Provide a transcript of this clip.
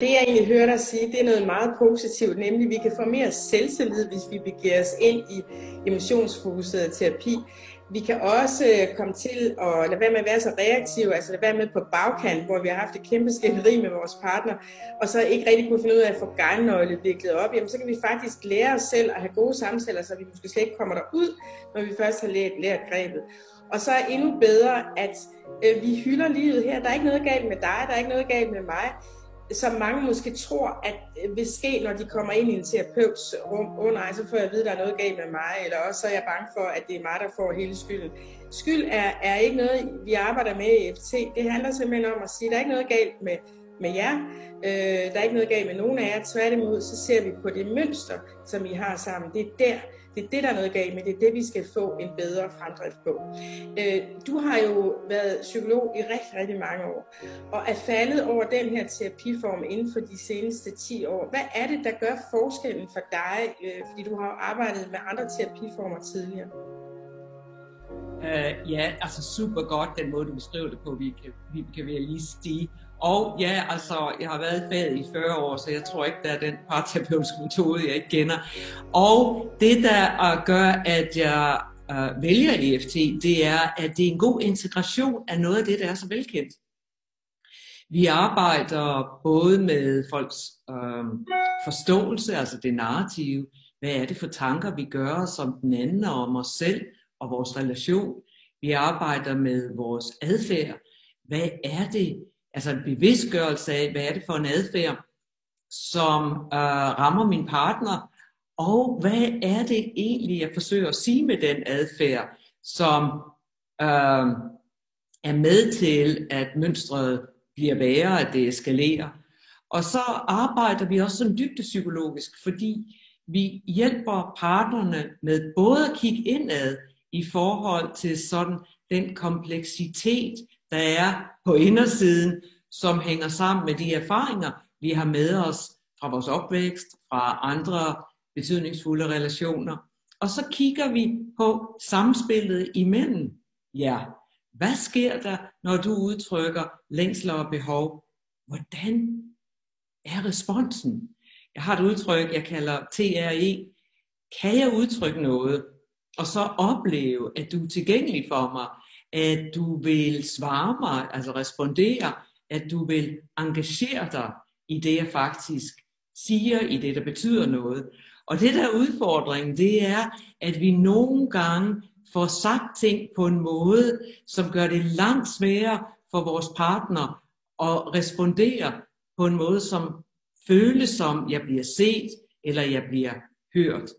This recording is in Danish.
Det jeg egentlig hører dig sige, det er noget meget positivt, nemlig at vi kan få mere selvtillid, hvis vi begiver os ind i emotionsfokuseret terapi. Vi kan også komme til at lade være med at være så reaktive, altså lade være med på bagkant, hvor vi har haft et kæmpe skænderi med vores partner, og så ikke rigtig kunne finde ud af at få gejlnøgle viklet op. Jamen, så kan vi faktisk lære os selv at have gode samtaler, så vi måske slet ikke kommer derud, når vi først har lært grebet. Og så er endnu bedre, at vi hylder livet her. Der er ikke noget galt med dig, der er ikke noget galt med mig. Som mange måske tror, at vil ske, når de kommer ind i en terapeuts rum. Nej, så får jeg at vide, at der er noget galt med mig, eller også så er jeg bange for, at det er mig, der får hele skylden. Skyld er ikke noget, vi arbejder med i EFT. Det handler simpelthen om at sige, at der er ikke noget galt med jer. Der er ikke noget galt med nogen af jer. Tværtimod, så ser vi på det mønster, som I har sammen. Det er det, der er noget galt med. Det er det, vi skal få en bedre fremdrift på. Du har jo været psykolog i rigtig, rigtig mange år, og er faldet over den her terapiform inden for de seneste 10 år. Hvad er det, der gør forskellen for dig? Fordi du har jo arbejdet med andre terapiformer tidligere. Ja, altså super godt, den måde du beskriver det på, kan vi lige sige. Og ja, altså, jeg har været i faget i 40 år, så jeg tror ikke, der er den parterapeutiske metode, jeg ikke kender. Og det, der gør, at jeg vælger EFT, det er, at det er en god integration af noget af det, der er så velkendt. Vi arbejder både med folks forståelse, altså det narrative. Hvad er det for tanker, vi gør os om den anden og om os selv og vores relation? Vi arbejder med vores adfærd. Hvad er det? Altså en bevidstgørelse af, hvad er det for en adfærd, som rammer min partner, og hvad er det egentlig, jeg forsøger at sige med den adfærd, som er med til, at mønstret bliver værre, at det eskalerer. Og så arbejder vi også sådan dybdepsykologisk, fordi vi hjælper partnerne med både at kigge indad i forhold til sådan den kompleksitet, der er på indersiden, som hænger sammen med de erfaringer, vi har med os fra vores opvækst, fra andre betydningsfulde relationer. Og så kigger vi på samspillet imellem jer. Hvad sker der, når du udtrykker længsler og behov? Hvordan er responsen? Jeg har et udtryk, jeg kalder TRE. Kan jeg udtrykke noget, og så opleve, at du er tilgængelig for mig, at du vil svare mig, altså respondere, at du vil engagere dig i det, jeg faktisk siger, i det, der betyder noget. Og det der udfordring, det er, at vi nogle gange får sagt ting på en måde, som gør det langt sværere for vores partner at respondere på en måde, som føles som, jeg bliver set, eller jeg bliver hørt.